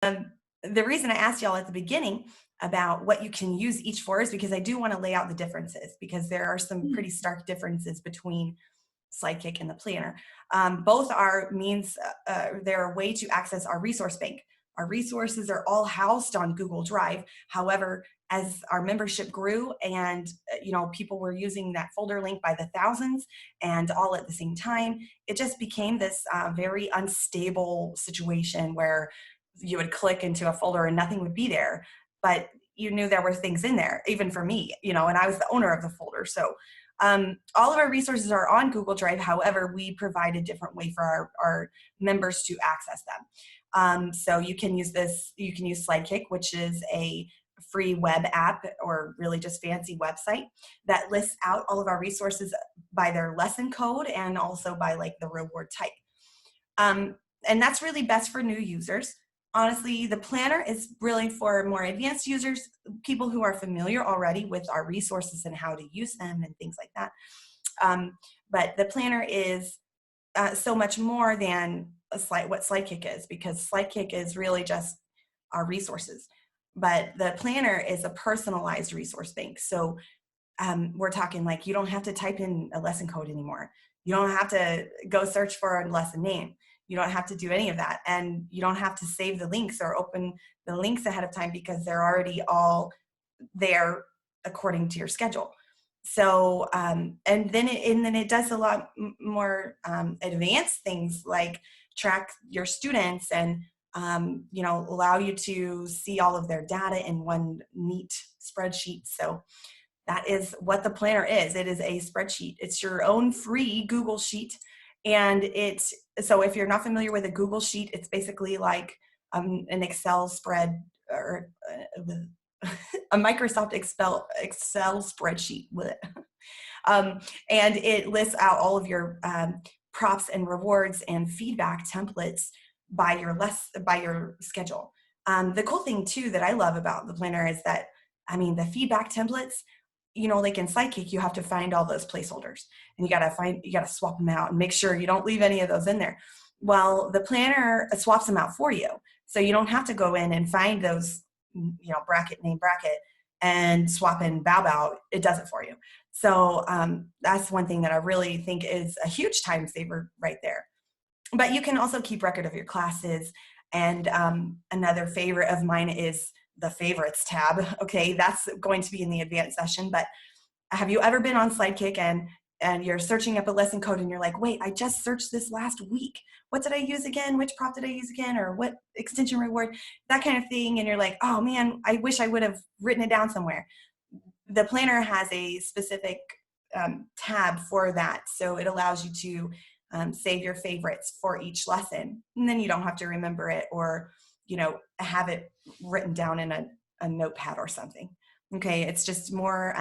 The reason I asked y'all at the beginning about what you can use each for is because I do want to lay out the differences, because there are some pretty stark differences between Sidekick and the planner. Both are means, they're a way to access our resource bank. Our resources are all housed on Google Drive. However, as our membership grew and people were using that folder link by the thousands and all at the same time, it just became this very unstable situation where you would click into a folder and nothing would be there, but you knew there were things in there, even for me, and I was the owner of the folder. So all of our resources are on Google Drive. However, we provide a different way for our members to access them. So you can use Slidekick, which is a free web app, or really just fancy website that lists out all of our resources by their lesson code and also by like the reward type. And that's really best for new users. Honestly, the planner is really for more advanced users, people who are familiar already with our resources and how to use them and things like that. But the planner is so much more than what Slidekick is, because Slidekick is really just our resources. But the planner is a personalized resource bank. So we're talking like you don't have to type in a lesson code anymore. You don't have to go search for a lesson name. You don't have to do any of that. And you don't have to save the links or open the links ahead of time, because they're already all there according to your schedule. So, and then it does a lot more advanced things like track your students and, allow you to see all of their data in one neat spreadsheet. So that is what the planner is. It is a spreadsheet. It's your own free Google Sheet. And so if you're not familiar with a Google Sheet, it's basically like an Excel spread, or a Microsoft Excel spreadsheet with it. And it lists out all of your props and rewards and feedback templates by your schedule. The cool thing too that I love about the planner is that, the feedback templates, like in Sidekick, you have to find all those placeholders, and you gotta swap them out and make sure you don't leave any of those in there. Well, the planner swaps them out for you. So you don't have to go in and find those, bracket, name, bracket, and swap in bow. It does it for you. So that's one thing that I really think is a huge time saver right there. But you can also keep record of your classes. And another favorite of mine is the favorites tab. Okay, that's going to be in the advanced session. But have you ever been on Sidekick and you're searching up a lesson code and you're like, wait, I just searched this last week. What did I use again? Which prop did I use again? Or what extension reward? That kind of thing. And you're like, oh man, I wish I would have written it down somewhere. The planner has a specific tab for that. So it allows you to save your favorites for each lesson. And then you don't have to remember it or, have it written down in a notepad or something. Okay, it's just more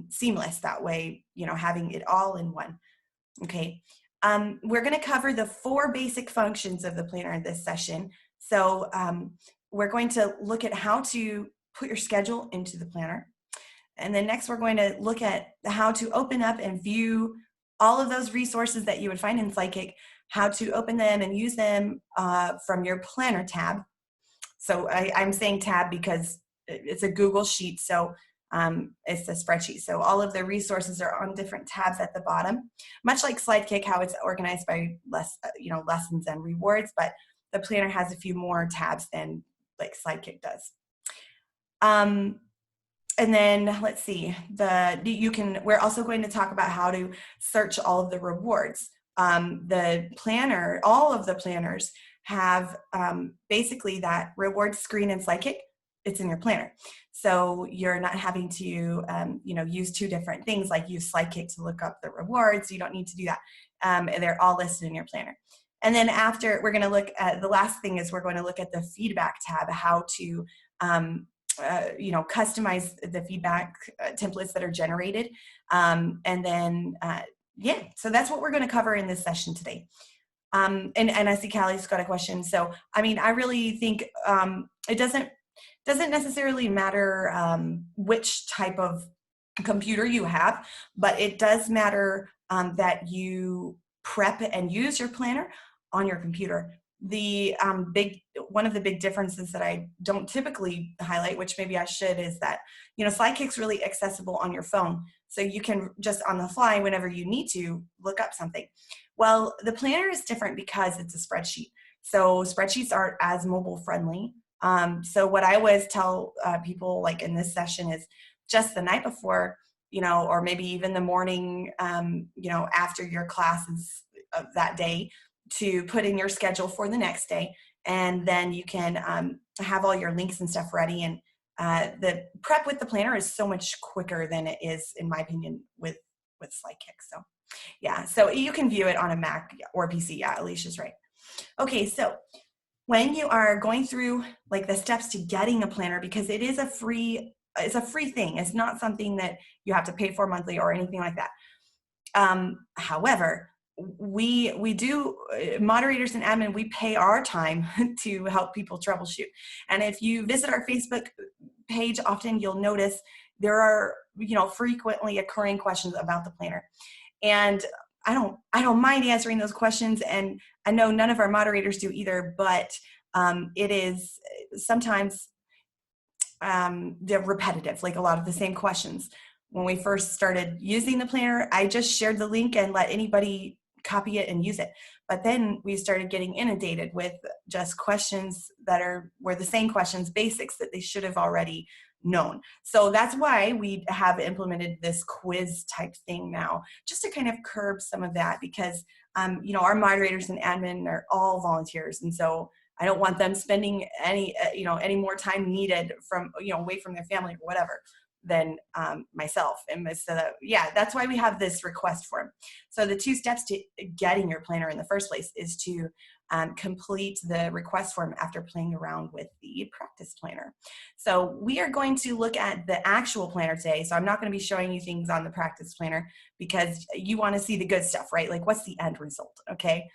seamless that way, having it all in one. Okay, we're going to cover the 4 basic functions of the planner in this session. So we're going to look at how to put your schedule into the planner. And then next, we're going to look at how to open up and view all of those resources that you would find in Sidekick, how to open them and use them from your planner tab. So I'm saying tab because it's a Google Sheet, so it's a spreadsheet. So all of the resources are on different tabs at the bottom, much like Sidekick, how it's organized by lessons and rewards, but the planner has a few more tabs than like Sidekick does. And then let's see, we're also going to talk about how to search all of the rewards. The planner, all of the planners have basically that reward screen in Sidekick. It's in your planner. So you're not having to, use 2 different things, like use Sidekick to look up the rewards. You don't need to do that. They're all listed in your planner. And then after, we're going to look at, the last thing is we're going to look at the feedback tab, how to customize the feedback templates that are generated. And then, so that's what we're going to cover in this session today. And I see Callie's got a question. So, I really think it doesn't necessarily matter which type of computer you have, but it does matter that you prep and use your planner on your computer. one of the big differences that I don't typically highlight, which maybe I should, is that, SlideKick's really accessible on your phone. So you can just on the fly, whenever you need to, look up something. Well, the planner is different because it's a spreadsheet. So spreadsheets aren't as mobile friendly. So what I always tell people, like in this session, is just the night before, or maybe even the morning, after your classes of that day, to put in your schedule for the next day. And then you can have all your links and stuff ready. And the prep with the planner is so much quicker than it is, in my opinion, with SlideKick. So yeah, so you can view it on a Mac or PC. Yeah, Alicia's right. Okay, so when you are going through like the steps to getting a planner, because it's a free thing. It's not something that you have to pay for monthly or anything like that. However, we do, moderators and admin, we pay our time to help people troubleshoot. And if you visit our Facebook page often, you'll notice there are, frequently occurring questions about the planner. And I don't mind answering those questions, and I know none of our moderators do either, but it is sometimes they're repetitive, like a lot of the same questions. When we first started using the planner, I just shared the link and let anybody copy it and use it. But then we started getting inundated with just questions that were the same questions, basics that they should have already known. So that's why we have implemented this quiz type thing now, just to kind of curb some of that, because our moderators and admin are all volunteers, and so I don't want them spending any more time needed from away from their family or whatever than myself. And so that's why we have this request form. So the 2 steps to getting your planner in the first place is to complete the request form after playing around with the practice planner. So we are going to look at the actual planner today. So I'm not going to be showing you things on the practice planner because you want to see the good stuff, right? Like, what's the end result, okay?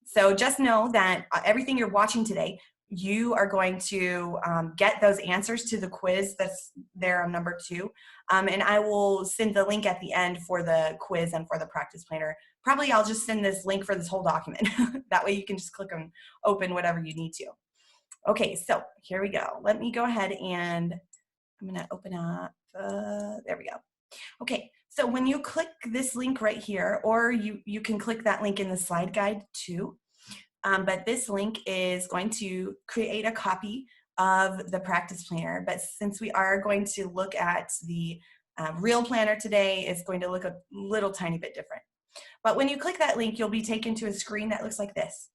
So just know that everything you're watching today, you are going to get those answers to the quiz that's there on number 2. And I will send the link at the end for the quiz and for the practice planner. Probably I'll just send this link for this whole document. That way you can just click on open whatever you need to. Okay, so here we go. Let me go ahead and I'm going to open up, there we go. Okay, so when you click this link right here, or you can click that link in the slide guide too, but this link is going to create a copy of the practice planner. But since we are going to look at the real planner today, it's going to look a little tiny bit different. But when you click that link, you'll be taken to a screen that looks like this.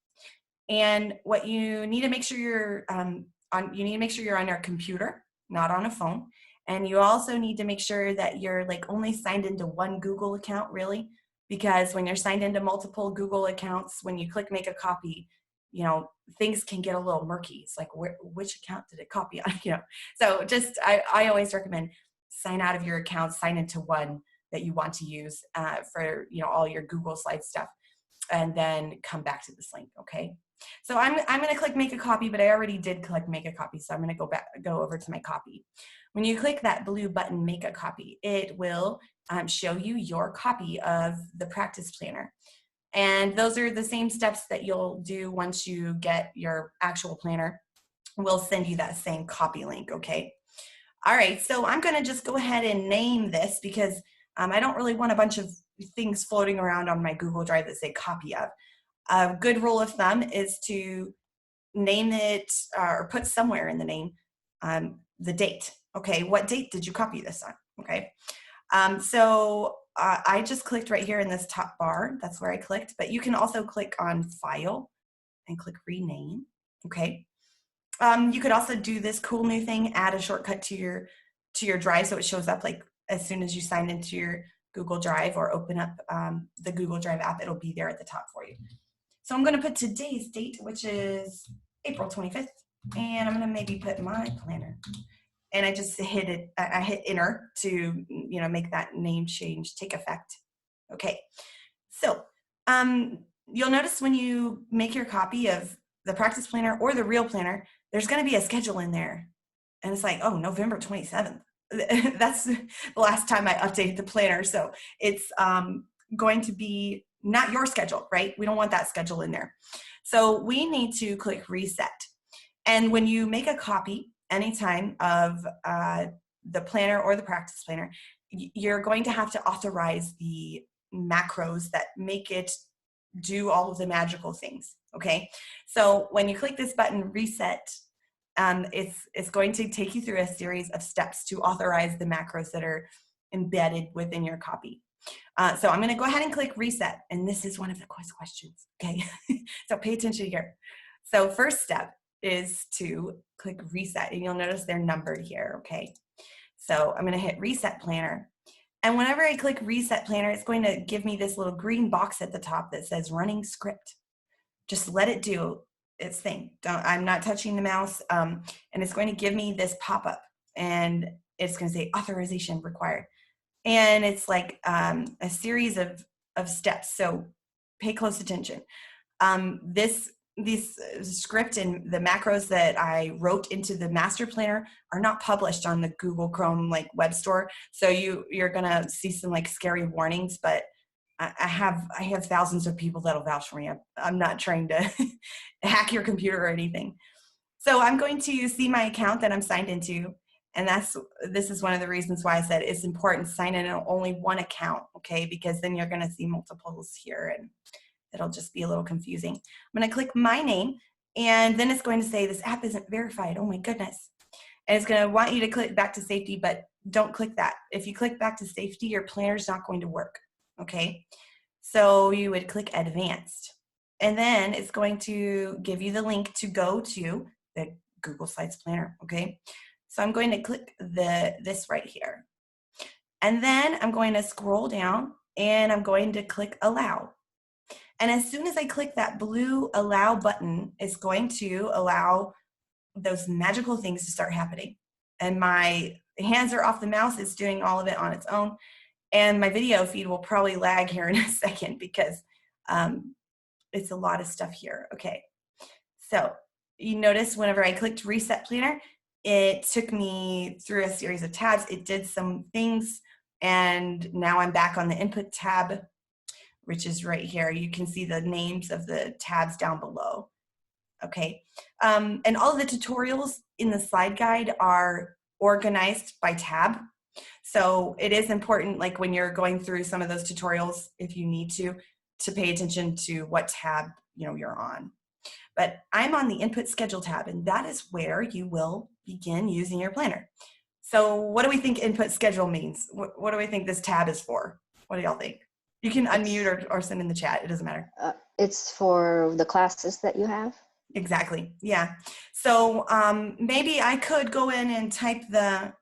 And what you need to make sure you're on your computer, not on a phone. And you also need to make sure that you're like only signed into one Google account, really, because when you're signed into multiple Google accounts, when you click make a copy, things can get a little murky. It's like, which account did it copy on? So just, I always recommend sign out of your account, sign into one that you want to use for, all your Google Slides stuff, and then come back to this link, okay? So I'm going to click make a copy, but I already did click make a copy. So I'm going to go over to my copy. When you click that blue button, make a copy, it will show you your copy of the practice planner. And those are the same steps that you'll do once you get your actual planner. We'll send you that same copy link, okay? All right, so I'm going to just go ahead and name this because I don't really want a bunch of things floating around on my Google Drive that say copy of. A good rule of thumb is to name it or put somewhere in the name the date. Okay, what date did you copy this on? Okay, so I just clicked right here in this top bar. That's where I clicked, but you can also click on File and click Rename. Okay, you could also do this cool new thing, add a shortcut to your drive so it shows up like as soon as you sign into your Google Drive or open up the Google Drive app, it'll be there at the top for you. So I'm going to put today's date, which is April 25th, and I'm going to maybe put my planner. And I just hit it. I hit enter to make that name change take effect. Okay, so you'll notice when you make your copy of the practice planner or the real planner, there's going to be a schedule in there, and it's like, oh, November 27th. That's the last time I updated the planner, so it's going to be not your schedule, right? We don't want that schedule in there. So we need to click reset. And when you make a copy anytime of the planner or the practice planner, you're going to have to authorize the macros that make it do all of the magical things, okay? So when you click this button, reset, it's going to take you through a series of steps to authorize the macros that are embedded within your copy. So I'm going to go ahead and click reset, and this is one of the quiz questions, okay? So pay attention here. So first step is to click reset, and you'll notice they're numbered here, okay? So I'm going to hit reset planner. And whenever I click reset planner, it's going to give me this little green box at the top that says running script. Just let it do its thing. I'm not touching the mouse. And it's going to give me this pop-up, and it's going to say authorization required. And it's like a series of steps. So pay close attention. This script and the macros that I wrote into the master planner are not published on the Google Chrome like web store. So you're gonna see some like scary warnings, but I have thousands of people that'll vouch for me. I'm not trying to hack your computer or anything. So I'm going to see my account that I'm signed into, and this is one of the reasons why I said it's important to sign in on only one account, okay? Because then you're gonna see multiples here, and it'll just be a little confusing. I'm going to click my name, and then it's going to say this app isn't verified. Oh my goodness. And it's going to want you to click back to safety, but don't click that. If you click back to safety, your planner's not going to work, okay? So you would click advanced, and then it's going to give you the link to go to the Google Slides planner, okay? So I'm going to click this right here. And then I'm going to scroll down, and I'm going to click allow. And as soon as I click that blue allow button, it's going to allow those magical things to start happening. And my hands are off the mouse. It's doing all of it on its own. And my video feed will probably lag here in a second because it's a lot of stuff here. Okay, so you notice whenever I clicked reset planner, it took me through a series of tabs. It did some things, and now I'm back on the input tab, which is right here. You can see the names of the tabs down below. Okay, and all of the tutorials in the slide guide are organized by tab. So it is important, like when you're going through some of those tutorials, if you need to pay attention to what tab you're on. But I'm on the input schedule tab, and that is where you will begin using your planner. So what do we think input schedule means? What do we think this tab is for? What do y'all think? You can unmute or send in the chat. It doesn't matter. It's for the classes that you have? Exactly. Yeah. So maybe I could go in and type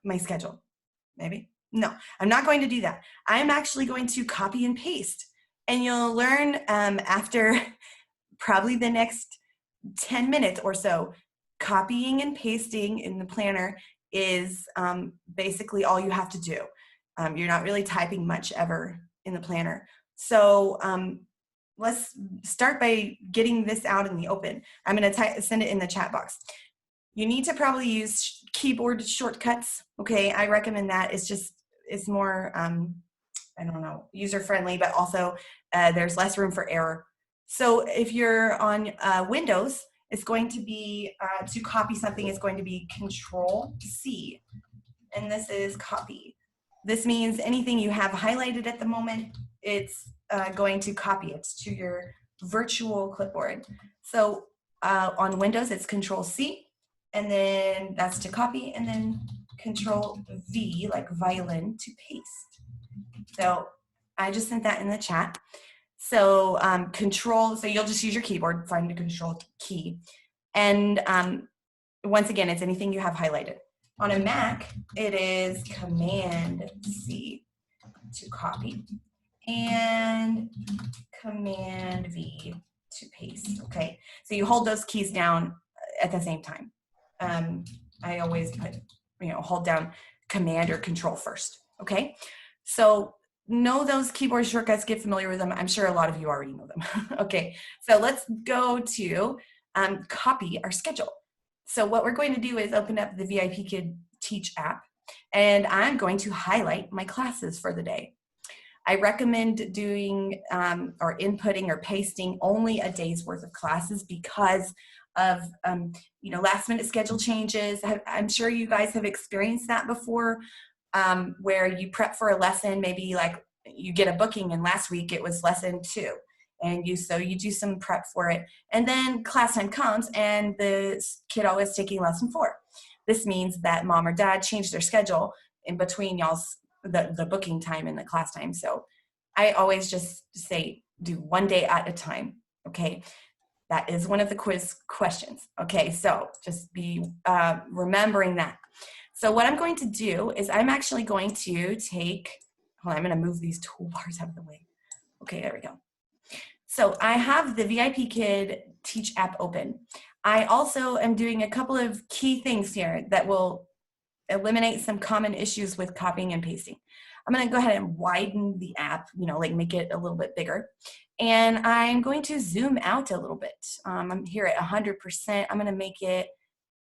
my schedule. Maybe. No, I'm not going to do that. I'm actually going to copy and paste. And you'll learn after probably the next 10 minutes or so, copying and pasting in the planner is basically all you have to do. You're not really typing much ever in the planner. So let's start by getting this out in the open. I'm going to send it in the chat box. You need to probably use keyboard shortcuts. Okay, I recommend that. It's more, I don't know, user-friendly, but also there's less room for error. So if you're on Windows, it's going to be, to copy something, it's going to be Control-C. And this is copy. This means anything you have highlighted at the moment, it's going to copy it to your virtual clipboard. So on Windows, it's Control-C, and then that's to copy, and then Control-V, like violin, to paste. So I just sent that in the chat. So so you'll just use your keyboard, find the Control key. And once again, it's anything you have highlighted. On a Mac, it is Command-C to copy and Command-V to paste, okay? So you hold those keys down at the same time. I always put, hold down Command or Control first, okay? So know those keyboard shortcuts, get familiar with them. I'm sure a lot of you already know them. Okay, so let's go to copy our schedule. So what we're going to do is open up the VIP Kid Teach app, and I'm going to highlight my classes for the day. I recommend doing or inputting or pasting only a day's worth of classes because of last minute schedule changes. I'm sure you guys have experienced that before, where you prep for a lesson, maybe like you get a booking and last week it was lesson 2, and you do some prep for it, and then class time comes and the kiddo is taking lesson 4. This means that mom or dad changed their schedule in between y'all's the booking time and the class time. So I always just say do one day at a time. Okay, that is one of the quiz questions. Okay, so just be remembering that. So what I'm going to do is I'm actually going to take, hold on, I'm going to move these toolbars out of the way. Okay, there we go. So I have the VIP Kid Teach app open. I also am doing a couple of key things here that will eliminate some common issues with copying and pasting. I'm going to go ahead and widen the app, like make it a little bit bigger. And I'm going to zoom out a little bit. I'm here at 100%. I'm going to make it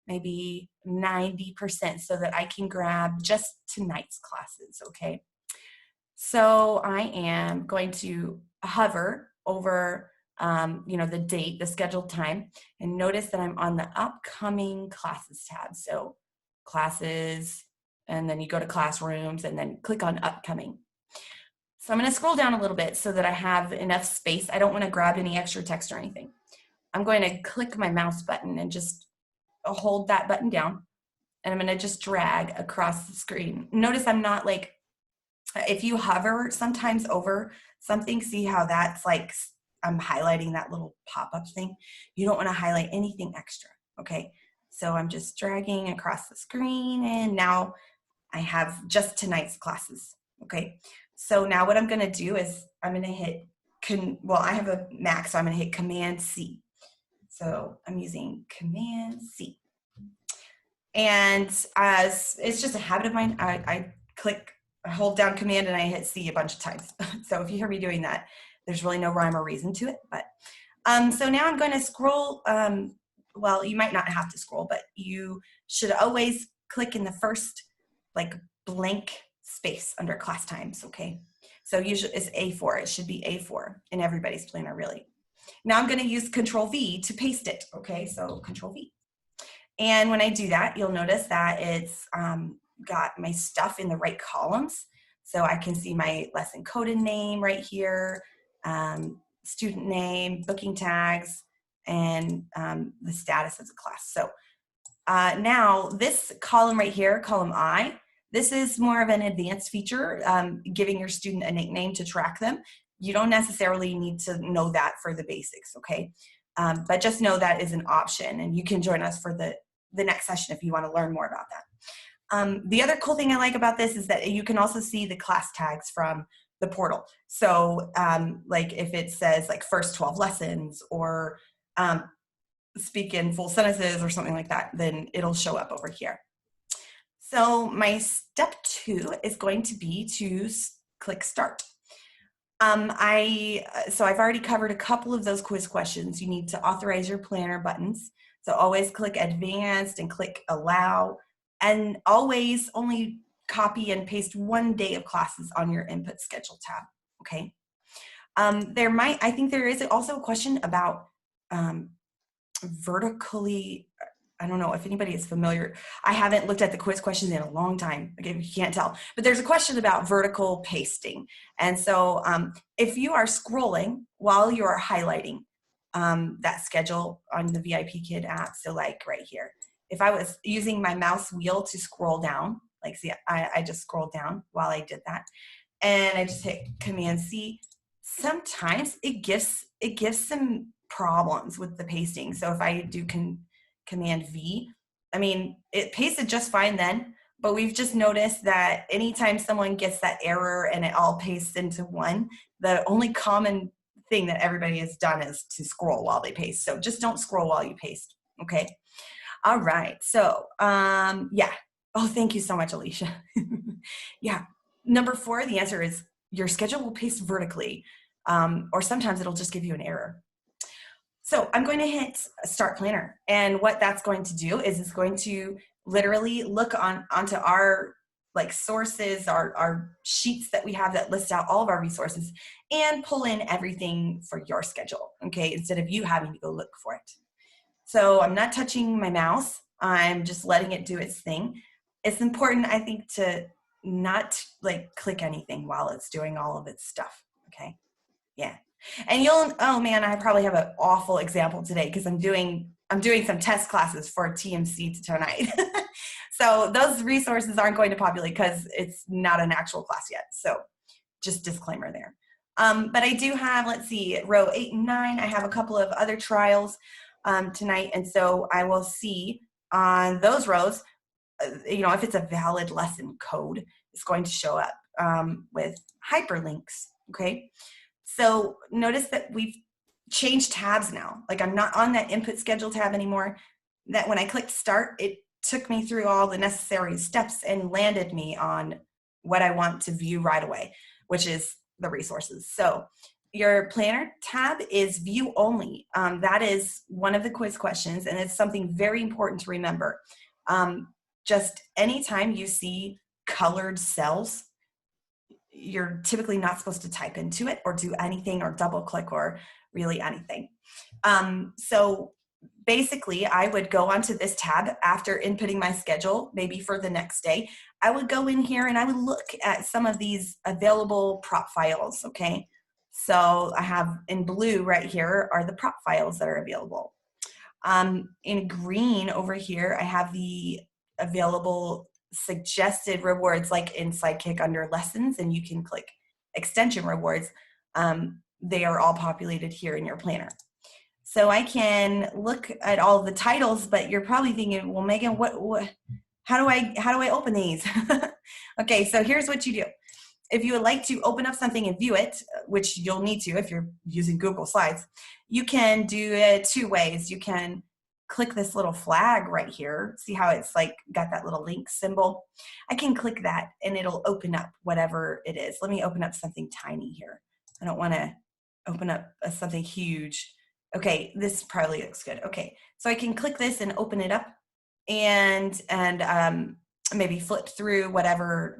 maybe 90% so that I can grab just tonight's classes, okay? So I am going to hover over the date, the scheduled time, and notice that I'm on the upcoming classes tab. So classes, and then you go to classrooms and then click on upcoming. So I'm going to scroll down a little bit so that I have enough space. I don't want to grab any extra text or anything. I'm going to click my mouse button and just hold that button down, and I'm going to just drag across the screen. Notice I'm not like, if you hover sometimes over something, see how that's like I'm highlighting that little pop-up thing. You don't want to highlight anything extra, okay? So I'm just dragging across the screen, and now I have just tonight's classes, okay? So now what I'm going to do is I'm going to hit, I have a Mac, so I'm going to hit Command-C. So I'm using Command-C. And as it's just a habit of mine, I hold down Command and I hit C a bunch of times. So if you hear me doing that, there's really no rhyme or reason to it. But so now I'm going to scroll. Well, you might not have to scroll, but you should always click in the first like blank space under class times, okay? So usually it's A4. It should be A4 in everybody's planner, really. Now I'm going to use Control-V to paste it, okay? So Control-V. And when I do that, you'll notice that it's got my stuff in the right columns. So I can see my lesson coded name right here, student name, booking tags, and the status of the class. So now this column right here, column I, this is more of an advanced feature, giving your student a nickname to track them. You don't necessarily need to know that for the basics, okay? But just know that is an option, and you can join us for the next session if you want to learn more about that. The other cool thing I like about this is that you can also see the class tags from the portal. So like if it says like first 12 lessons or speak in full sentences or something like that, then it'll show up over here. So my step 2 is going to be to click start. So I've already covered a couple of those quiz questions. You need to authorize your planner buttons. So always click advanced and click allow, and always only copy and paste one day of classes on your input schedule tab, okay? I think there is also a question about vertically, I don't know if anybody is familiar. I haven't looked at the quiz questions in a long time, again, you can't tell, but there's a question about vertical pasting. And so if you are scrolling while you are highlighting that schedule on the VIP Kid app, so like right here, if I was using my mouse wheel to scroll down, like see, I just scrolled down while I did that, and I just hit Command-C, sometimes it gives some problems with the pasting. So if I do Command-V, I mean, it pasted just fine then, but we've just noticed that anytime someone gets that error and it all pastes into one, the only common thing that everybody has done is to scroll while they paste. So just don't scroll while you paste, okay? All right, so yeah. Oh, thank you so much, Alicia. Yeah, number 4, the answer is your schedule will paste vertically, or sometimes it'll just give you an error. So I'm going to hit Start Planner, and what that's going to do is it's going to literally look onto our like sources, our sheets that we have that list out all of our resources, and pull in everything for your schedule, okay, instead of you having to go look for it. So I'm not touching my mouse. I'm just letting it do its thing. It's important, I think, to not like click anything while it's doing all of its stuff, okay? Yeah. And oh man, I probably have an awful example today because I'm doing some test classes for TMC tonight. So those resources aren't going to populate because it's not an actual class yet. So just disclaimer there. But I do have, let's see, row 8 and 9, I have a couple of other trials tonight. And so I will see on those rows, if it's a valid lesson code, it's going to show up with hyperlinks, okay? So notice that we've changed tabs now. Like I'm not on that input schedule tab anymore. That when I clicked start, it took me through all the necessary steps and landed me on what I want to view right away, which is the resources. So your planner tab is view only. That is one of the quiz questions, and it's something very important to remember. Just anytime you see colored cells, you're typically not supposed to type into it or do anything or double click or really anything. So basically I would go onto this tab after inputting my schedule, maybe for the next day. I would go in here and I would look at some of these available prop files, okay? So I have in blue right here are the prop files that are available. In green over here, I have the available suggested rewards, like in Sidekick under lessons, and you can click extension rewards. They are all populated here in your planner. So I can look at all the titles, but you're probably thinking, well, Megan, how do I open these? Okay, so here's what you do. If you would like to open up something and view it, which you'll need to if you're using Google Slides, you can do it 2 ways. You can click this little flag right here. See how it's like got that little link symbol? I can click that and it'll open up whatever it is. Let me open up something tiny here. I don't want to open up something huge. Okay, this probably looks good. Okay, so I can click this and open it up and maybe flip through whatever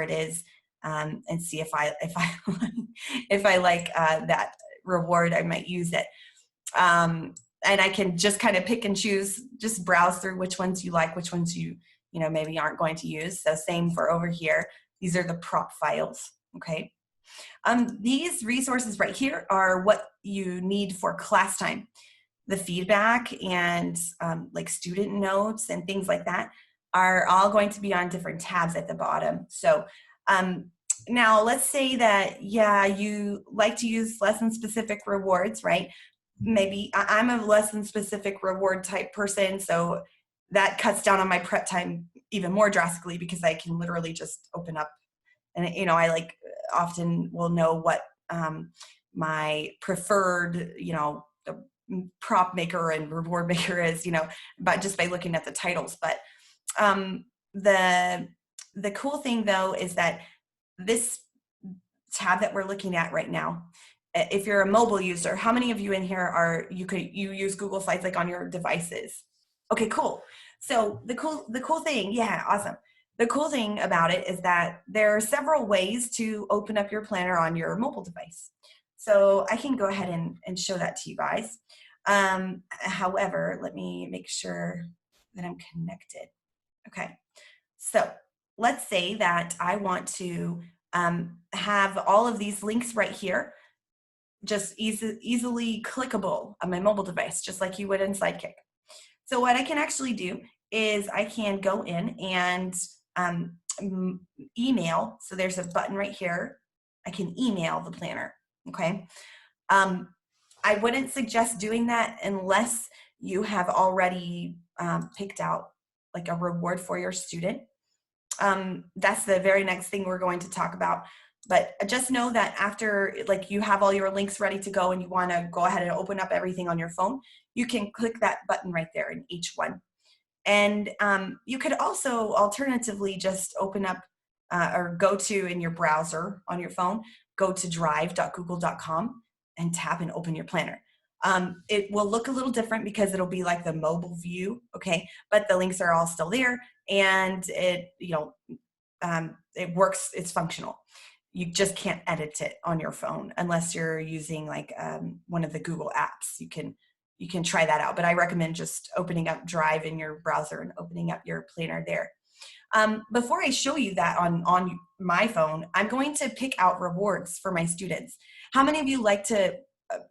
it is. And see if I if I like that reward, I might use it. And I can just kind of pick and choose, just browse through which ones you like, which ones you maybe aren't going to use. So same for over here. These are the prop files, okay? These resources right here are what you need for class time. The feedback and like student notes and things like that are all going to be on different tabs at the bottom. So now let's say that, yeah, you like to use lesson specific rewards, right? Maybe I'm a lesson specific reward type person, so that cuts down on my prep time even more drastically because I can literally just open up and, I like often will know what my preferred, the prop maker and reward maker is, but just by looking at the titles. But the cool thing though is that this tab that we're looking at right now, if you're a mobile user, how many of you in here you use Google Slides like on your devices? Okay, cool. So the cool thing, yeah, awesome. The cool thing about it is that there are several ways to open up your planner on your mobile device. So I can go ahead and show that to you guys. However, let me make sure that I'm connected. Okay, so let's say that I want to have all of these links right here, just easily clickable on my mobile device, just like you would in Sidekick. So what I can actually do is I can go in and email. So there's a button right here. I can email the planner, okay? I wouldn't suggest doing that unless you have already picked out like a reward for your student. That's the very next thing we're going to talk about. But just know that after like you have all your links ready to go and you want to go ahead and open up everything on your phone, you can click that button right there in each one. And you could also alternatively just open up or go to in your browser on your phone, go to drive.google.com and tap and open your planner. It will look a little different because it'll be like the mobile view, okay? But the links are all still there, and it, it works, it's functional. You just can't edit it on your phone unless you're using like one of the Google apps. You can try that out, but I recommend just opening up Drive in your browser and opening up your planner there. Before I show you that on my phone, I'm going to pick out rewards for my students. How many of you like to,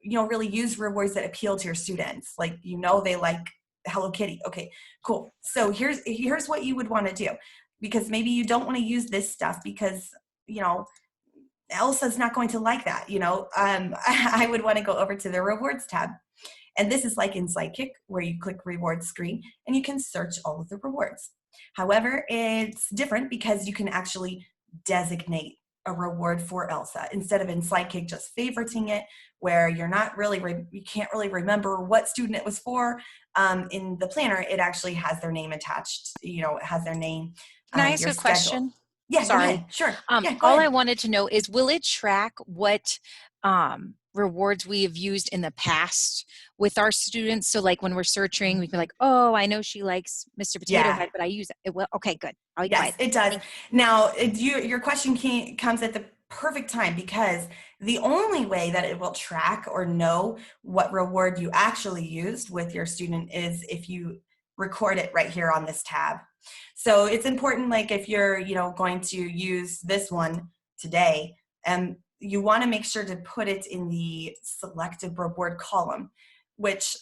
really use rewards that appeal to your students? Like, they like Hello Kitty. Okay, cool. So here's what you would want to do, because maybe you don't want to use this stuff because, Elsa's not going to like that. I would want to go over to the rewards tab. And this is like in Sidekick, where you click rewards screen and you can search all of the rewards. However, it's different because you can actually designate a reward for Elsa instead of in Sidekick just favoriting it, where you're not really, you can't really remember what student it was for. In the planner, it actually has their name attached. It has their name. Can I ask your a question? Yeah, Sorry. Go ahead. Sure. Yeah, go all ahead. I wanted to know is, will it track what rewards we have used in the past with our students? So like when we're searching, we can be like, oh, I know she likes Mr. Potato Head, but I use it. Well, okay, good. I'll be quiet. It does. Now, your question comes at the perfect time, because the only way that it will track or know what reward you actually used with your student is if you record it right here on this tab. So it's important, like if you're, going to use this one today, you want to make sure to put it in the selected reward column, which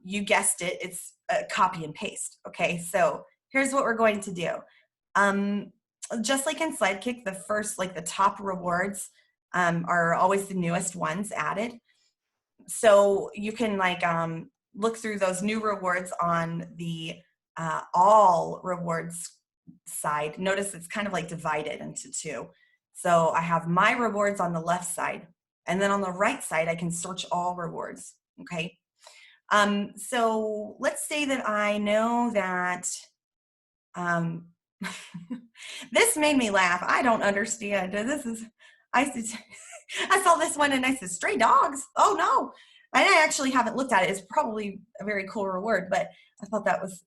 you guessed it, it's a copy and paste. Okay, so here's what we're going to do. Just like in Sidekick, the top rewards are always the newest ones added. So you can look through those new rewards on the all rewards side. Notice it's kind of like divided into two. So I have my rewards on the left side, and then on the right side, I can search all rewards. Okay. So let's say that I know that, this made me laugh. I don't understand. I saw this one and I said, stray dogs. Oh no. And I actually haven't looked at it. It's probably a very cool reward, but I thought that was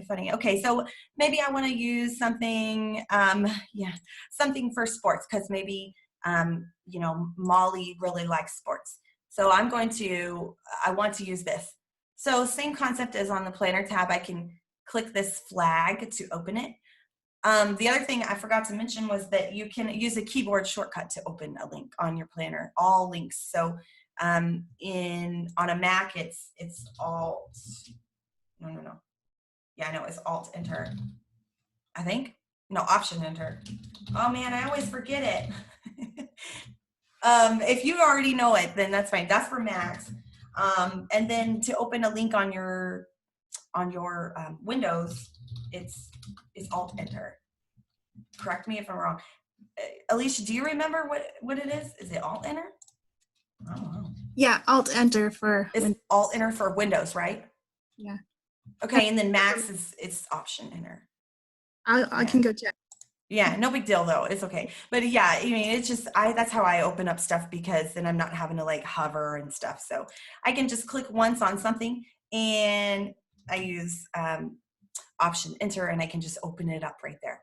funny. Okay, so maybe I want to use something, something for sports, because maybe, Molly really likes sports. So I want to use this. So same concept as on the planner tab, I can click this flag to open it. The other thing I forgot to mention was that you can use a keyboard shortcut to open a link on your planner, all links. So on a Mac, it's Alt. No. Yeah, no, it's Alt Enter. I think. No, Option Enter. Oh man, I always forget it. If you already know it, then that's fine. That's for Macs. And then to open a link on your Windows, it's Alt Enter. Correct me if I'm wrong. Alicia, do you remember what it is? Is it Alt Enter? I don't know. Yeah, Alt Enter for. It's Alt Enter for Windows, right? Yeah. Okay, and then Macs it's Option Enter. I can go check. Yeah, no big deal though. It's okay. But yeah, I mean, it's just that's how I open up stuff, because then I'm not having to hover and stuff. So I can just click once on something and I use Option Enter, and I can just open it up right there.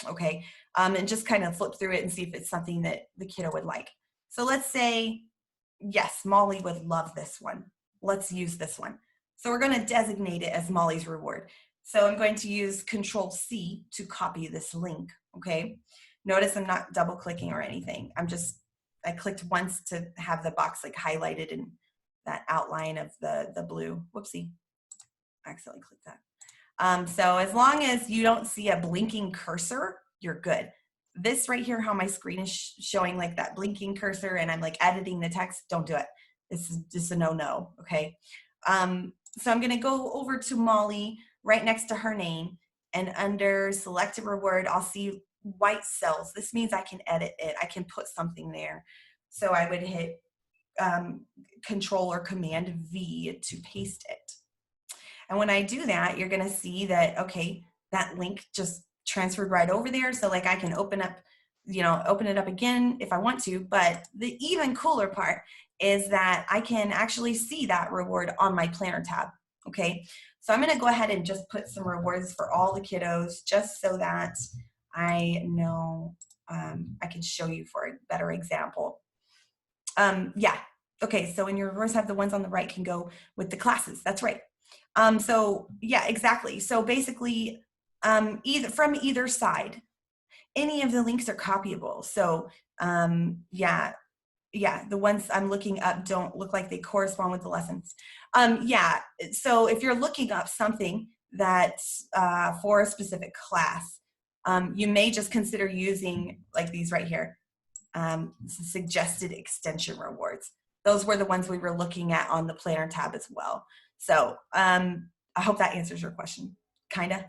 Okay, and just kind of flip through it and see if it's something that the kiddo would like. So let's say, yes, Molly would love this one. Let's use this one. So we're going to designate it as Molly's reward. So I'm going to use Control-C to copy this link, okay? Notice I'm not double clicking or anything. I clicked once to have the box highlighted in that outline of the blue. Whoopsie, I accidentally clicked that. So as long as you don't see a blinking cursor, you're good. This right here, how my screen is showing that blinking cursor and I'm editing the text, don't do it. This is just a no-no, okay? So I'm gonna go over to Molly right next to her name, and under selected reward, I'll see white cells. This means I can edit it. I can put something there. So I would hit Control or Command V to paste it. And when I do that, you're gonna see that, okay, that link just transferred right over there. So I can open it up again if I want to. But the even cooler part is that I can actually see that reward on my planner tab. Okay, so I'm going to go ahead and just put some rewards for all the kiddos, just so that I know I can show you for a better example. Yeah. Okay. So in your reverse tab, the ones on the right can go with the classes. That's right. So yeah, exactly. So basically, either from either side, any of the links are copyable. So yeah, the ones I'm looking up don't look like they correspond with the lessons. Yeah, so if you're looking up something that's for a specific class, you may just consider using like these right here, suggested extension rewards. Those were the ones we were looking at on the planner tab as well. So I hope that answers your question, kind of.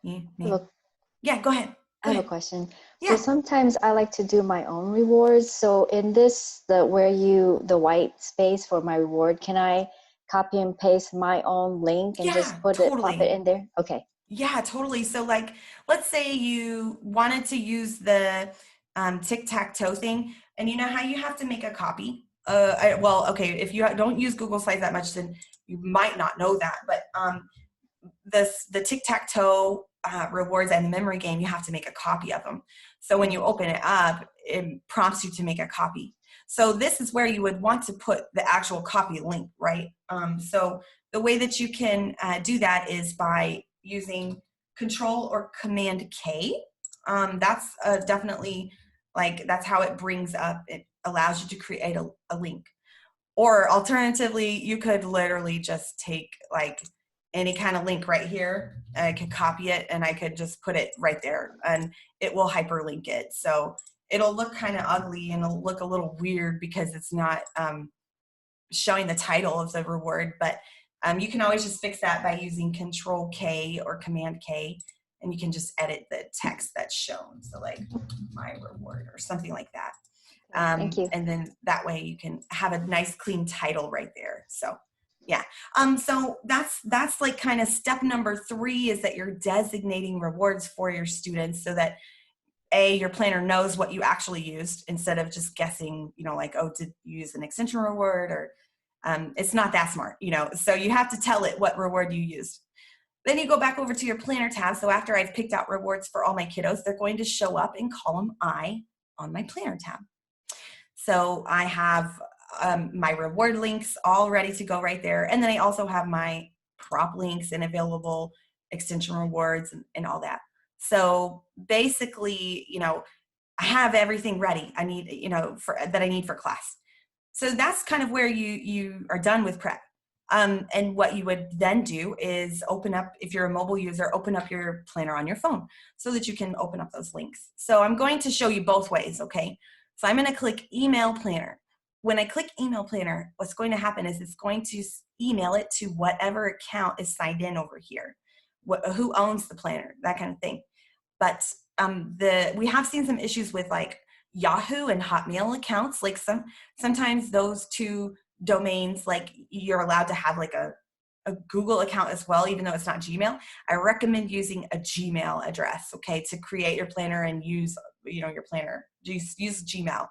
Yeah, go ahead. I have a question. Yeah. So sometimes I like to do my own rewards. So in this, the white space for my reward, can I copy and paste my own link and Yeah, just pop totally. it in there? Okay. Yeah, totally. So like, let's say you wanted to use the tic-tac-toe thing, and you know how you have to make a copy? Well, okay, if you don't use Google Slides that much, then you might not know that, but the tic-tac-toe rewards and the memory game, you have to make a copy of them. So when you open it up, it prompts you to make a copy. So this is where you would want to put the actual copy link, right? So the way that you can do that is by using Control or Command K. That's definitely like, that's how it brings up, it allows you to create a link. Or alternatively, you could literally just take like any kind of link right here. I could copy it and I could just put it right there and it will hyperlink it. So it'll look kind of ugly and it'll look a little weird because it's not showing the title of the reward, but you can always just fix that by using Control K or Command K, and you can just edit the text that's shown. So like my reward or something like that. Thank you. And then that way you can have a nice clean title right there. So yeah. So that's like kind of step number 3 is that you're designating rewards for your students so that your planner knows what you actually used instead of just guessing, you know, like, oh, did you use an extension reward? Or it's not that smart, you know, so you have to tell it what reward you used. Then you go back over to your planner tab. So after I've picked out rewards for all my kiddos, they're going to show up in column I on my planner tab. So I have my reward links all ready to go right there. And then I also have my prop links and available extension rewards and all that. So basically, you know, I have everything ready I need, you know, that I need for class. So that's kind of where you are done with prep. And what you would then do is open up, if you're a mobile user, open up your planner on your phone so that you can open up those links. So I'm going to show you both ways, okay? So I'm going to click Email Planner. When I click Email Planner, what's going to happen is it's going to email it to whatever account is signed in over here, who owns the planner, that kind of thing. But we have seen some issues with like Yahoo and Hotmail accounts. Like sometimes those two domains, like you're allowed to have like a Google account as well, even though it's not Gmail. I recommend using a Gmail address, okay, to create your planner and use, you know, your planner. Use Gmail,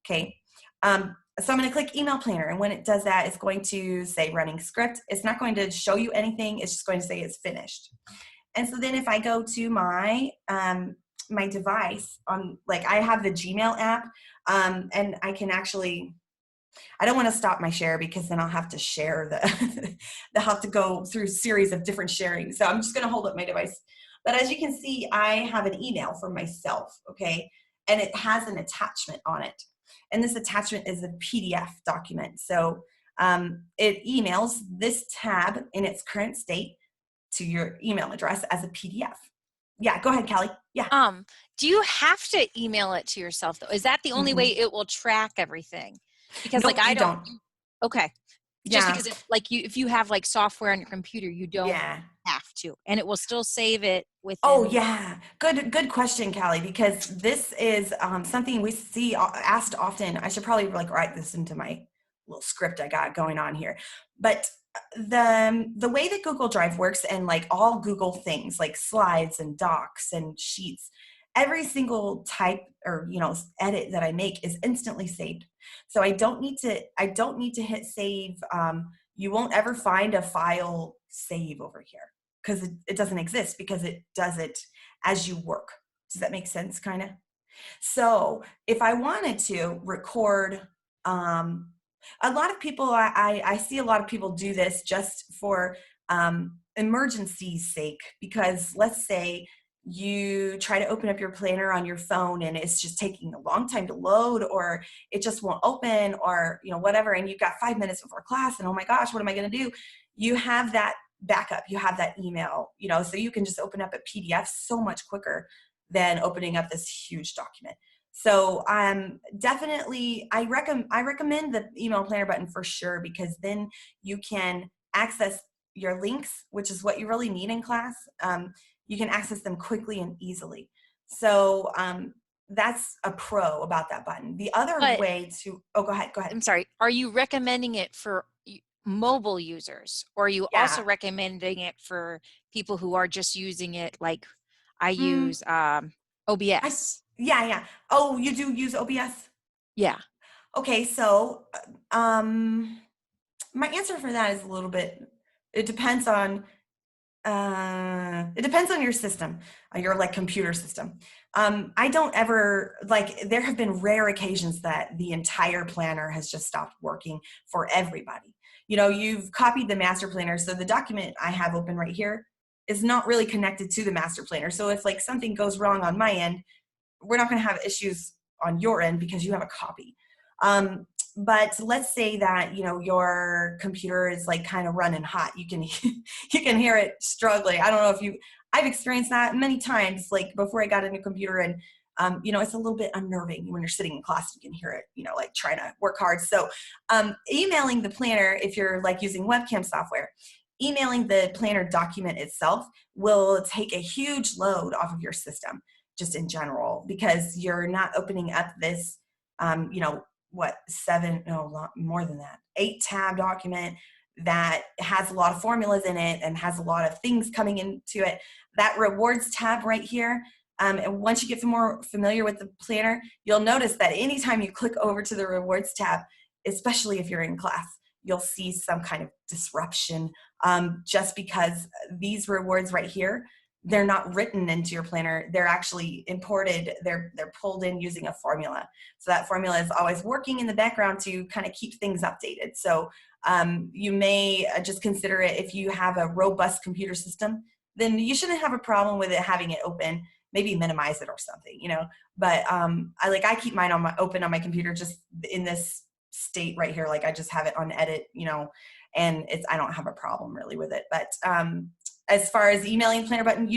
okay. So I'm going to click Email Planner, and when it does that, it's going to say running script. It's not going to show you anything. It's just going to say it's finished. And so then if I go to my my device on, like, I have the Gmail app, and I can actually, I don't want to stop my share because then I'll have to share they'll have to go through a series of different sharing. So I'm just going to hold up my device. But as you can see, I have an email for myself, okay? And it has an attachment on it. And this attachment is a PDF document. So it emails this tab in its current state to your email address as a PDF. Yeah, go ahead, Callie. Yeah. Do you have to email it to yourself though? Is that the only way it will track everything? Because nope, like I don't. Okay. Just Yeah. because if you have like software on your computer, you don't have to, and it will still save it within. Oh yeah, good question, Callie. Because this is something we see asked often. I should probably like write this into my little script I got going on here. But the way that Google Drive works, and like all Google things like slides and docs and sheets, every single type or, you know, edit that I make is instantly saved. So I don't need to hit save. You won't ever find a file save over here because it doesn't exist, because it does it as you work. Does that make sense, kind of? So if I wanted to record, a lot of people, I see a lot of people do this just for emergency's sake, because let's say you try to open up your planner on your phone and it's just taking a long time to load, or it just won't open, or whatever, and you've got 5 minutes before class and oh my gosh, what am I going to do? You have that backup, you have that email, so you can just open up a PDF so much quicker than opening up this huge document. So definitely, I recommend the email planner button for sure, because then you can access your links, which is what you really need in class. You can access them quickly and easily. So that's a pro about that button. The other way to, go ahead. I'm sorry, are you recommending it for mobile users, or are you also recommending it for people who are just using it, like I use OBS? Yeah. Oh, you do use OBS? Yeah. Okay, so my answer for that is a little bit, it depends on your system, your like computer system. I don't ever, like, there have been rare occasions that the entire planner has just stopped working for everybody. You've copied the master planner, so the document I have open right here is not really connected to the master planner. So if like something goes wrong on my end, we're not going to have issues on your end because you have a copy. But let's say that your computer is like kind of running hot. You can hear it struggling. I don't know if I've experienced that many times, like before I got a new computer, and it's a little bit unnerving when you're sitting in class. You can hear it, like trying to work hard. So emailing the planner, if you're like using webcam software, emailing the planner document itself will take a huge load off of your system, just in general, because you're not opening up this, more than that, 8-tab document that has a lot of formulas in it and has a lot of things coming into it. That rewards tab right here. And once you get more familiar with the planner, you'll notice that anytime you click over to the rewards tab, especially if you're in class, you'll see some kind of disruption, just because these rewards right here, they're not written into your planner. They're actually imported. They're pulled in using a formula. So that formula is always working in the background to kind of keep things updated. So you may just consider it, if you have a robust computer system, then you shouldn't have a problem with it having it open. Maybe minimize it or something, But I keep mine open on my computer, just in this state right here. Like I just have it on edit, and I don't have a problem really with it. But as far as emailing planner button,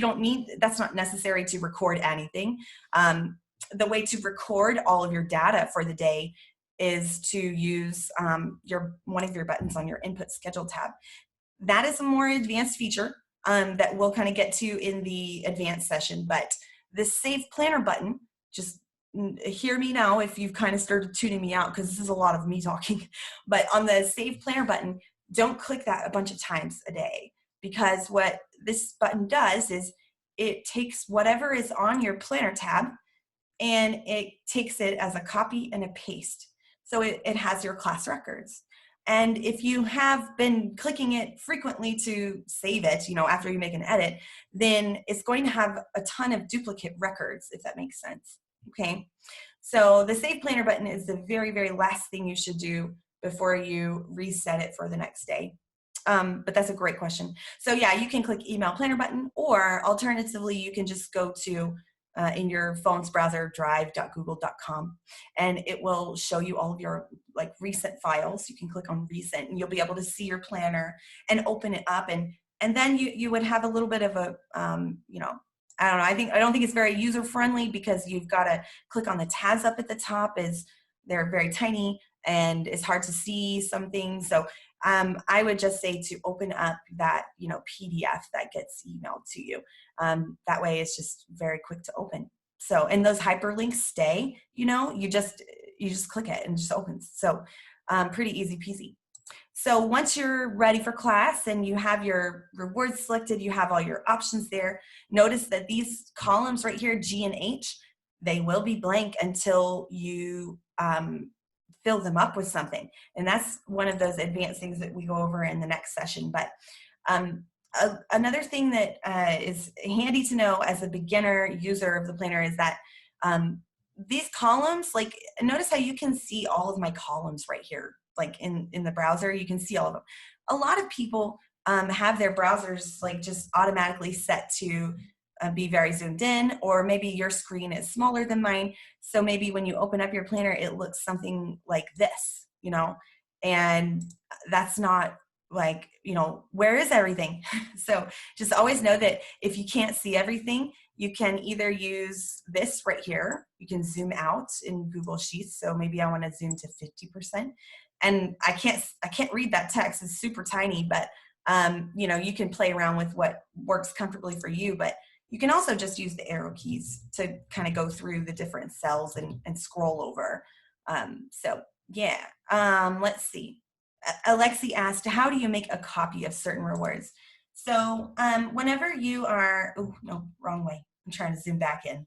that's not necessary to record anything. The way to record all of your data for the day is to use one of your buttons on your input schedule tab. That is a more advanced feature that we'll kind of get to in the advanced session. But this save planner button, just hear me now if you've kind of started tuning me out, because this is a lot of me talking. But on the save planner button, don't click that a bunch of times a day, because what this button does is it takes whatever is on your planner tab and it takes it as a copy and a paste. So it has your class records. And if you have been clicking it frequently to save it, after you make an edit, then it's going to have a ton of duplicate records, if that makes sense. Okay. So the save planner button is the very, very last thing you should do before you reset it for the next day. But that's a great question. So yeah, you can click email planner button, or alternatively, you can just go to in your phone's browser, drive.google.com, and it will show you all of your like recent files. You can click on recent and you'll be able to see your planner and open it up, and then you would have a little bit of a I don't know, I don't think it's very user friendly, because you've got to click on the tabs up at the top. They're very tiny and it's hard to see some things. So I would just say to open up that PDF that gets emailed to you. That way it's just very quick to open. So, and those hyperlinks stay, you just click it and it just opens. So pretty easy peasy. So once you're ready for class and you have your rewards selected, you have all your options there, notice that these columns right here, G and H, they will be blank until you fill them up with something. And that's one of those advanced things that we go over in the next session. But another thing that is handy to know as a beginner user of the planner is that these columns, like notice how you can see all of my columns right here, like in the browser, you can see all of them. A lot of people have their browsers like just automatically set to be very zoomed in, or maybe your screen is smaller than mine. So maybe when you open up your planner, it looks something like this, you know, and that's not like, you know, where is everything? So just always know that if you can't see everything, you can either use this right here. You can zoom out in Google Sheets. So maybe I want to zoom to 50%. And I can't read that text. It's super tiny, but you know, you can play around with what works comfortably for you, but you can also just use the arrow keys to kind of go through the different cells and scroll over. So yeah, let's see. Alexi asked, how do you make a copy of certain rewards? So whenever you are, oh no, wrong way. I'm trying to zoom back in.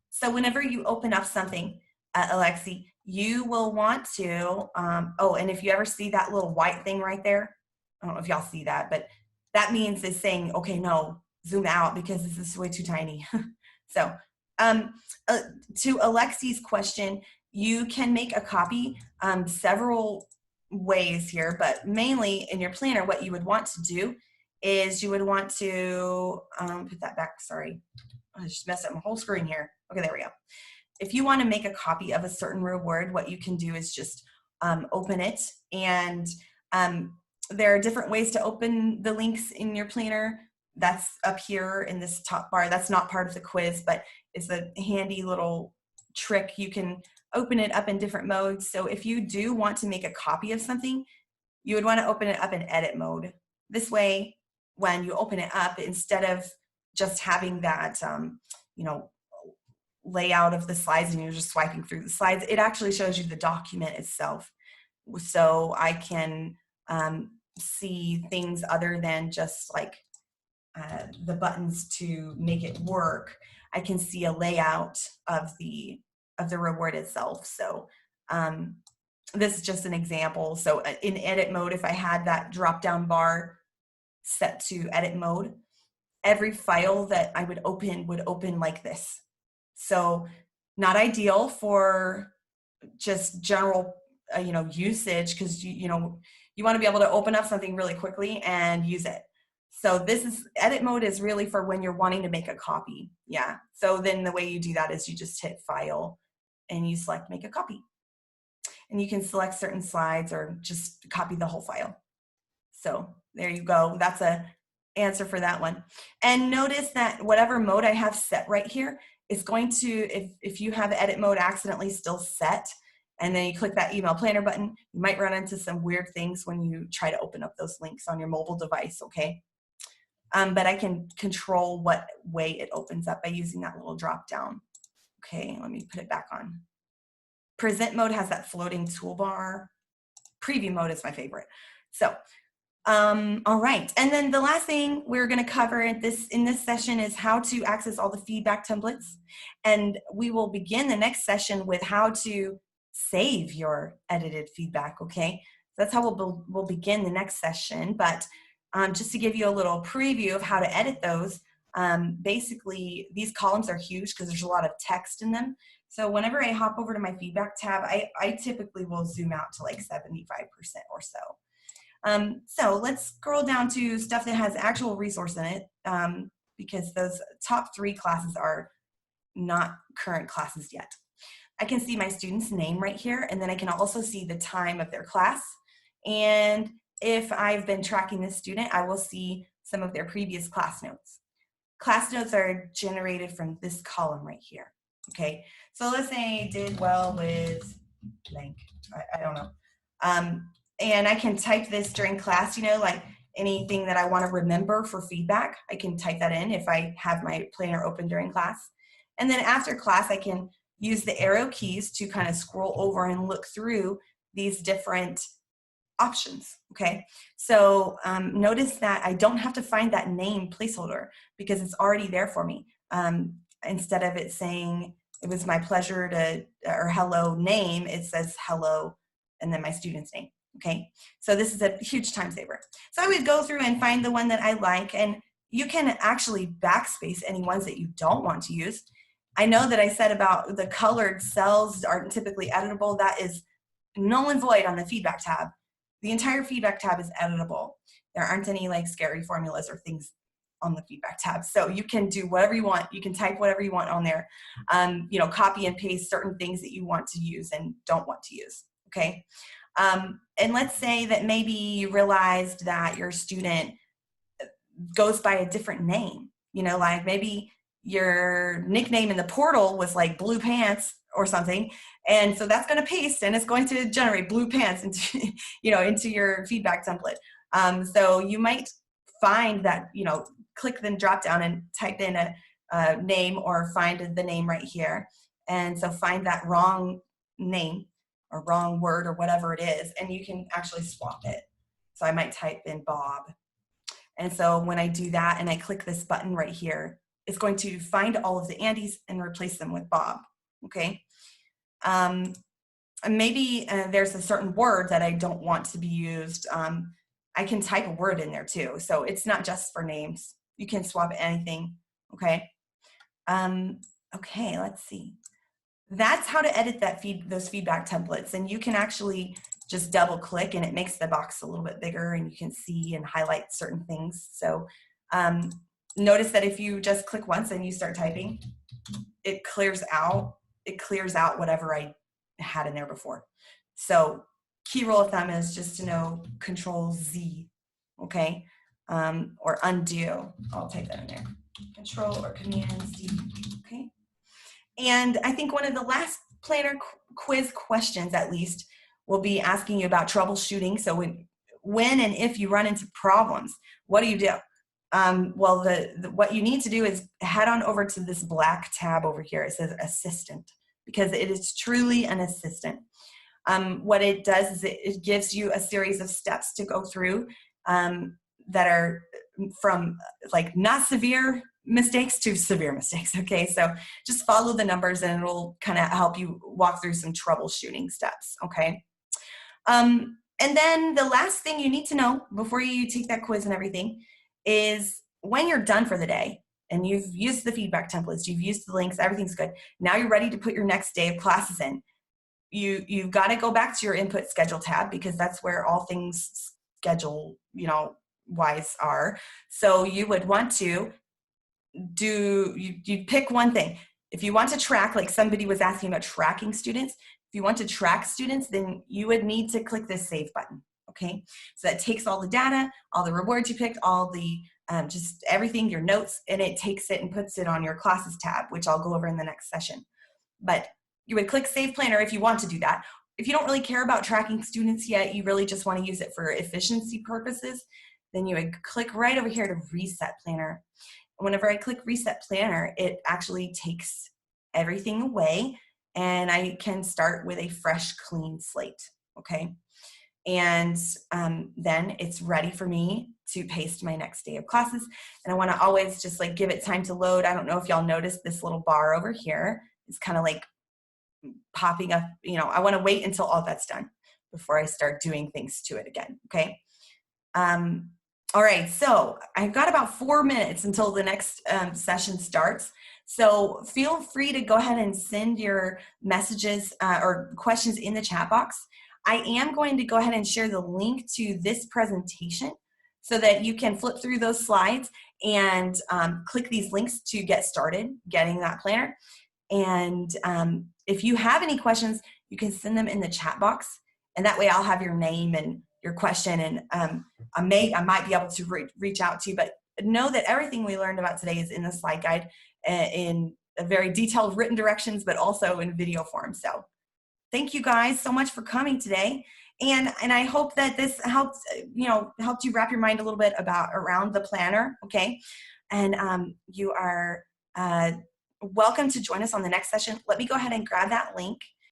So whenever you open up something, Alexi, you will want to, oh, and if you ever see that little white thing right there, I don't know if y'all see that, but that means it's saying, okay, no, zoom out because this is way too tiny. So to Alexi's question, you can make a copy several ways here, but mainly in your planner, what you would want to do is you would want to put that back. Sorry, I just messed up my whole screen here. Okay, there we go. If you want to make a copy of a certain reward, what you can do is just open it, and there are different ways to open the links in your planner. That's up here in this top bar. That's not part of the quiz, but it's a handy little trick. You can open it up in different modes. So if you do want to make a copy of something, you would want to open it up in edit mode. This way, when you open it up, instead of just having that, you know, layout of the slides and you're just swiping through the slides, it actually shows you the document itself. So I can see things other than just like the buttons to make it work. I can see a layout of the reward itself. So this is just an example. So in edit mode, if I had that drop down bar set to edit mode, every file that I would open like this. So not ideal for just general you know, usage, because you know, you want to be able to open up something really quickly and use it. So this is, edit mode is really for when you're wanting to make a copy. Yeah. So then the way you do that is you just hit file and you select make a copy. And you can select certain slides or just copy the whole file. So there you go. That's a answer for that one. And notice that whatever mode I have set right here is going to, if you have edit mode accidentally still set, and then you click that email planner button, you might run into some weird things when you try to open up those links on your mobile device, okay? But I can control what way it opens up by using that little drop down. Okay, let me put it back on. Present mode has that floating toolbar. Preview mode is my favorite. So, all right. And then the last thing we're going to cover in this session is how to access all the feedback templates. And we will begin the next session with how to save your edited feedback, okay? That's how we'll begin the next session. But just to give you a little preview of how to edit those, basically these columns are huge because there's a lot of text in them. So whenever I hop over to my feedback tab, I typically will zoom out to like 75% or so. So let's scroll down to stuff that has actual resource in it, because those top 3 classes are not current classes yet. I can see my student's name right here, and then I can also see the time of their class. And if I've been tracking this student, I will see some of their previous class notes. Class notes are generated from this column right here, okay? So let's say I did well with blank, I don't know. And I can type this during class, you know, like anything that I want to remember for feedback, I can type that in if I have my planner open during class. And then after class, I can use the arrow keys to kind of scroll over and look through these different options, okay? So notice that I don't have to find that name placeholder because it's already there for me. Instead of it saying, it was my pleasure to, or hello name, it says hello and then my student's name. Okay, so this is a huge time saver. So I would go through and find the one that I like, and you can actually backspace any ones that you don't want to use. I know that I said about the colored cells aren't typically editable. That is null and void on the feedback tab. The entire feedback tab is editable. There aren't any like scary formulas or things on the feedback tab. So you can do whatever you want. You can type whatever you want on there. You know, copy and paste certain things that you want to use and don't want to use, okay? And let's say that maybe you realized that your student goes by a different name, you know, like maybe your nickname in the portal was like Blue Pants or something. And so that's going to paste and it's going to generate Blue Pants into, you know, into your feedback template. So you might find that, you know, click the drop down and type in a name or find the name right here. And so find that wrong name or wrong word or whatever it is, and you can actually swap it. So I might type in Bob. And so when I do that and I click this button right here, it's going to find all of the Andys and replace them with Bob, okay? And maybe there's a certain word that I don't want to be used. I can type a word in there too. So it's not just for names. You can swap anything, okay? Okay, let's see. That's how to edit that those feedback templates. And you can actually just double click and it makes the box a little bit bigger and you can see and highlight certain things. So notice that if you just click once and you start typing, it clears out whatever I had in there before. So key rule of thumb is just to know Control Z, okay? Or undo, I'll type that in there. Control or Command Z, okay? And I think one of the last planner quiz questions, at least, will be asking you about troubleshooting. So when and if you run into problems, what do you do? Well, what you need to do is head on over to this black tab over here. It says Assistant, because it is truly an assistant. What it does is it gives you a series of steps to go through that are from like not severe mistakes to severe mistakes, okay? So just follow the numbers and it'll kind of help you walk through some troubleshooting steps, okay? And then the last thing you need to know before you take that quiz and everything is when you're done for the day and you've used the feedback templates, you've used the links, everything's good. Now you're ready to put your next day of classes in. You've got to go back to your input schedule tab because that's where all things schedule, you know, wise are. So you would want to you pick one thing. If you want to track, like somebody was asking about tracking students, if you want to track students, then you would need to click this save button, okay? So that takes all the data, all the rewards you picked, all the just everything, your notes, and it takes it and puts it on your classes tab, which I'll go over in the next session. But you would click Save Planner if you want to do that. If you don't really care about tracking students yet, you really just want to use it for efficiency purposes, then you would click right over here to Reset Planner. Whenever I click Reset Planner, it actually takes everything away and I can start with a fresh, clean slate, okay? And then it's ready for me to paste my next day of classes. And I wanna always just like give it time to load. I don't know if y'all noticed this little bar over here is kind of like popping up, you know, I wanna wait until all that's done before I start doing things to it again, okay? All right, so I've got about 4 minutes until the next session starts. So feel free to go ahead and send your messages or questions in the chat box. I am going to go ahead and share the link to this presentation so that you can flip through those slides and click these links to get started getting that planner. And if you have any questions, you can send them in the chat box, and that way I'll have your name and your question, and I might be able to reach out to you. But know that everything we learned about today is in the slide guide in a very detailed written directions, but also in video form. So thank you guys so much for coming today, and I hope that this helped you wrap your mind a little bit around the planner, okay? And you are welcome to join us on the next session. Let me go ahead and grab that link